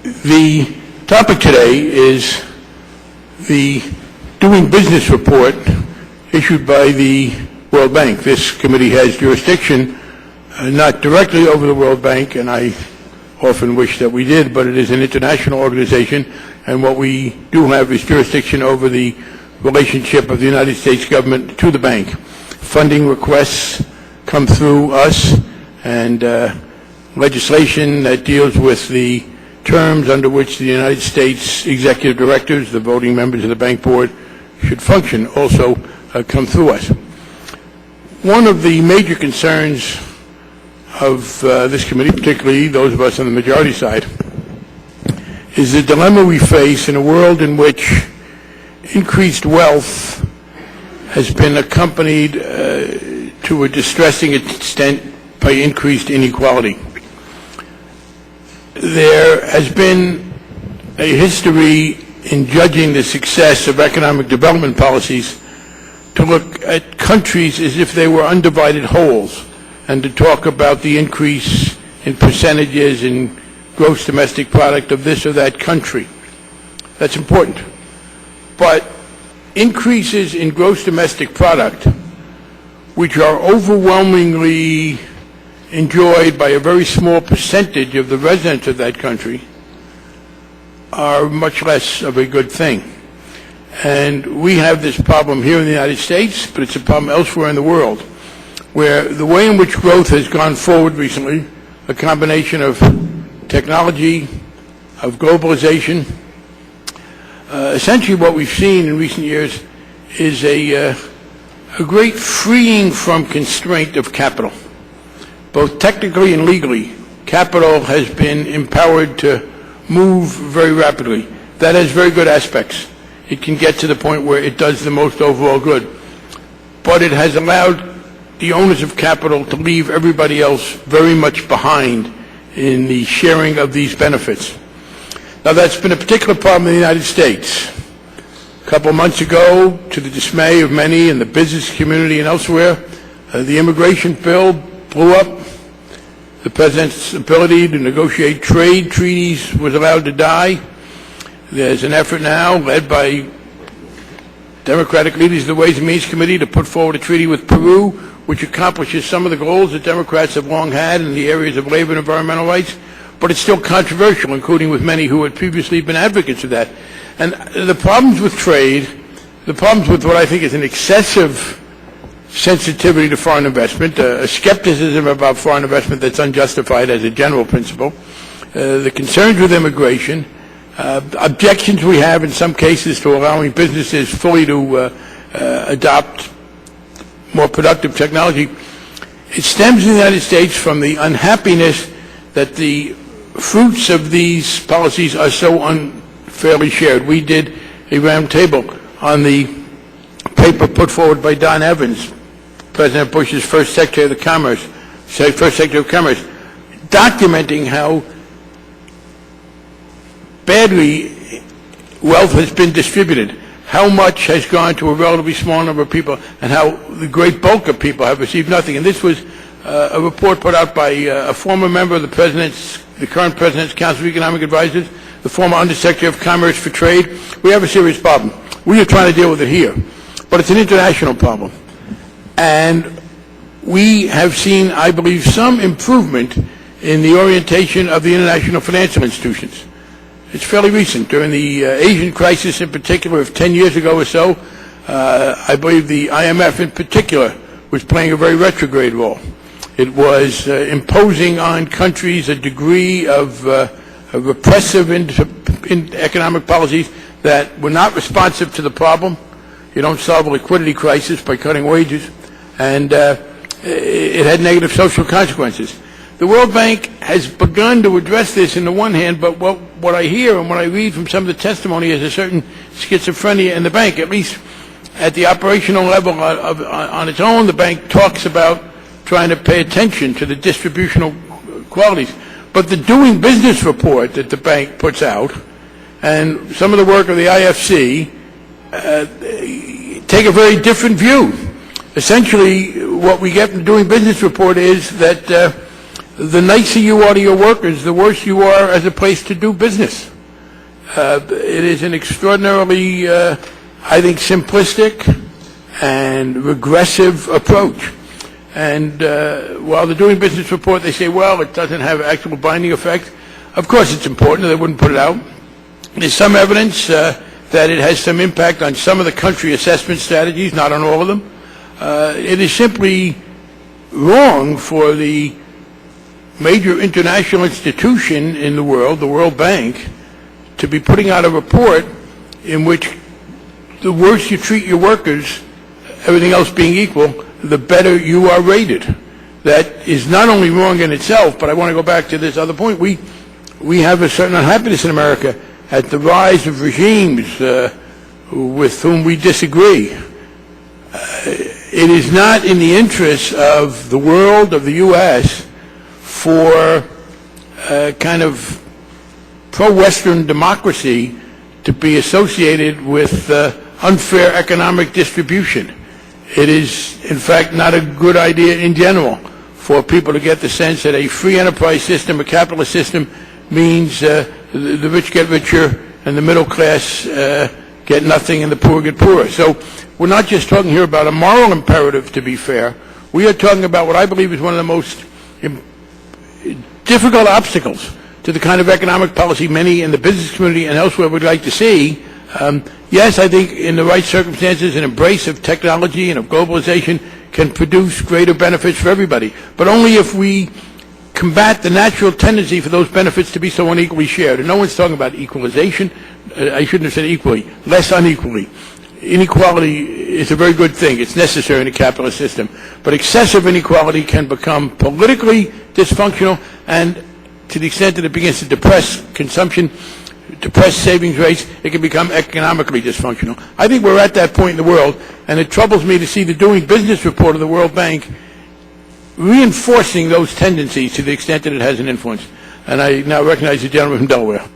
The topic today is the Doing Business report issued by the World Bank. This committee has jurisdiction not directly over the World Bank, and I often wish that we did, but it is an international organization, and what we do have is jurisdiction over the relationship of the United States government to the bank. Funding requests come through us, and legislation that deals with the terms under which the United States executive directors, the voting members of the bank board, should function also come through us. One of the major concerns of this committee, particularly those of us on the majority side, is the dilemma we face in a world in which increased wealth has been accompanied to a distressing extent by increased inequality. There has been a history in judging the success of economic development policies to look at countries as if they were undivided wholes, and to talk about the increase in percentages in gross domestic product of this or that country. That's important. But increases in gross domestic product, which are overwhelmingly enjoyed by a very small percentage of the residents of that country, are much less of a good thing. And we have this problem here in the United States, but it's a problem elsewhere in the world, where the way in which growth has gone forward recently, a combination of technology, of globalization, essentially what we've seen in recent years is a great freeing from constraint of capital. Both technically and legally, capital has been empowered to move very rapidly. That has very good aspects. It can get to the point where it does the most overall good. But it has allowed the owners of capital to leave everybody else very much behind in the sharing of these benefits. Now, that's been a particular problem in the United States. A couple of months ago, to the dismay of many in the business community and elsewhere, the immigration bill blew up. The president's ability to negotiate trade treaties was allowed to die. There's an effort now led by Democratic leaders of the Ways and Means Committee to put forward a treaty with Peru, which accomplishes some of the goals that Democrats have long had in the areas of labor and environmental rights, but it's still controversial, including with many who had previously been advocates of that. And the problems with trade, the problems with what I think is an excessive sensitivity to foreign investment, a skepticism about foreign investment that's unjustified as a general principle, the concerns with immigration, objections we have in some cases to allowing businesses fully to adopt more productive technology. It stems in the United States from the unhappiness that the fruits of these policies are so unfairly shared. We did a round table on the paper put forward by Don Evans, President Bush's first Secretary of Commerce, documenting how badly wealth has been distributed, how much has gone to a relatively small number of people, and how the great bulk of people have received nothing. And this was a report put out by a former member of the current President's Council of Economic Advisors, the former Undersecretary of Commerce for Trade. We have a serious problem. We are trying to deal with it here, but it's an international problem. And we have seen, I believe, some improvement in the orientation of the international financial institutions. It's fairly recent. During the Asian crisis in particular of 10 years ago or so, I believe the IMF in particular was playing a very retrograde role. It was imposing on countries a degree of repressive economic policies that were not responsive to the problem. You don't solve a liquidity crisis by cutting wages, and it had negative social consequences. The World Bank has begun to address this on the one hand, but what I hear and what I read from some of the testimony is a certain schizophrenia in the bank. At least at the operational level on its own, the bank talks about trying to pay attention to the distributional qualities. But the Doing Business report that the bank puts out and some of the work of the IFC take a very different view. Essentially, what we get from the Doing Business report is that the nicer you are to your workers, the worse you are as a place to do business. It is an extraordinarily, I think, simplistic and regressive approach. And while the Doing Business report, they say, well, it doesn't have actual binding effect. Of course it's important, or they wouldn't put it out. There's some evidence that it has some impact on some of the country assessment strategies, not on all of them. It is simply wrong for the major international institution in the World Bank, to be putting out a report in which the worse you treat your workers, everything else being equal, the better you are rated. That is not only wrong in itself, but I want to go back to this other point. We have a certain unhappiness in America at the rise of regimes with whom we disagree. It is not in the interest of the world, of the U.S., for kind of pro-Western democracy to be associated with unfair economic distribution. It is, in fact, not a good idea in general for people to get the sense that a free enterprise system, a capitalist system, means the rich get richer and the middle class get nothing and the poor get poorer. So we're not just talking here about a moral imperative to be fair. We are talking about what I believe is one of the most difficult obstacles to the kind of economic policy many in the business community and elsewhere would like to see. Yes, I think in the right circumstances, an embrace of technology and of globalization can produce greater benefits for everybody, but only if we combat the natural tendency for those benefits to be so unequally shared. And no one's talking about equalization. I shouldn't have said equally, less unequally. Inequality is a very good thing. It's necessary in a capitalist system. But excessive inequality can become politically dysfunctional, and to the extent that it begins to depress consumption, depress savings rates, it can become economically dysfunctional. I think we're at that point in the world, and it troubles me to see the Doing Business report of the World Bank reinforcing those tendencies to the extent that it has an influence. And I now recognize the gentleman from Delaware.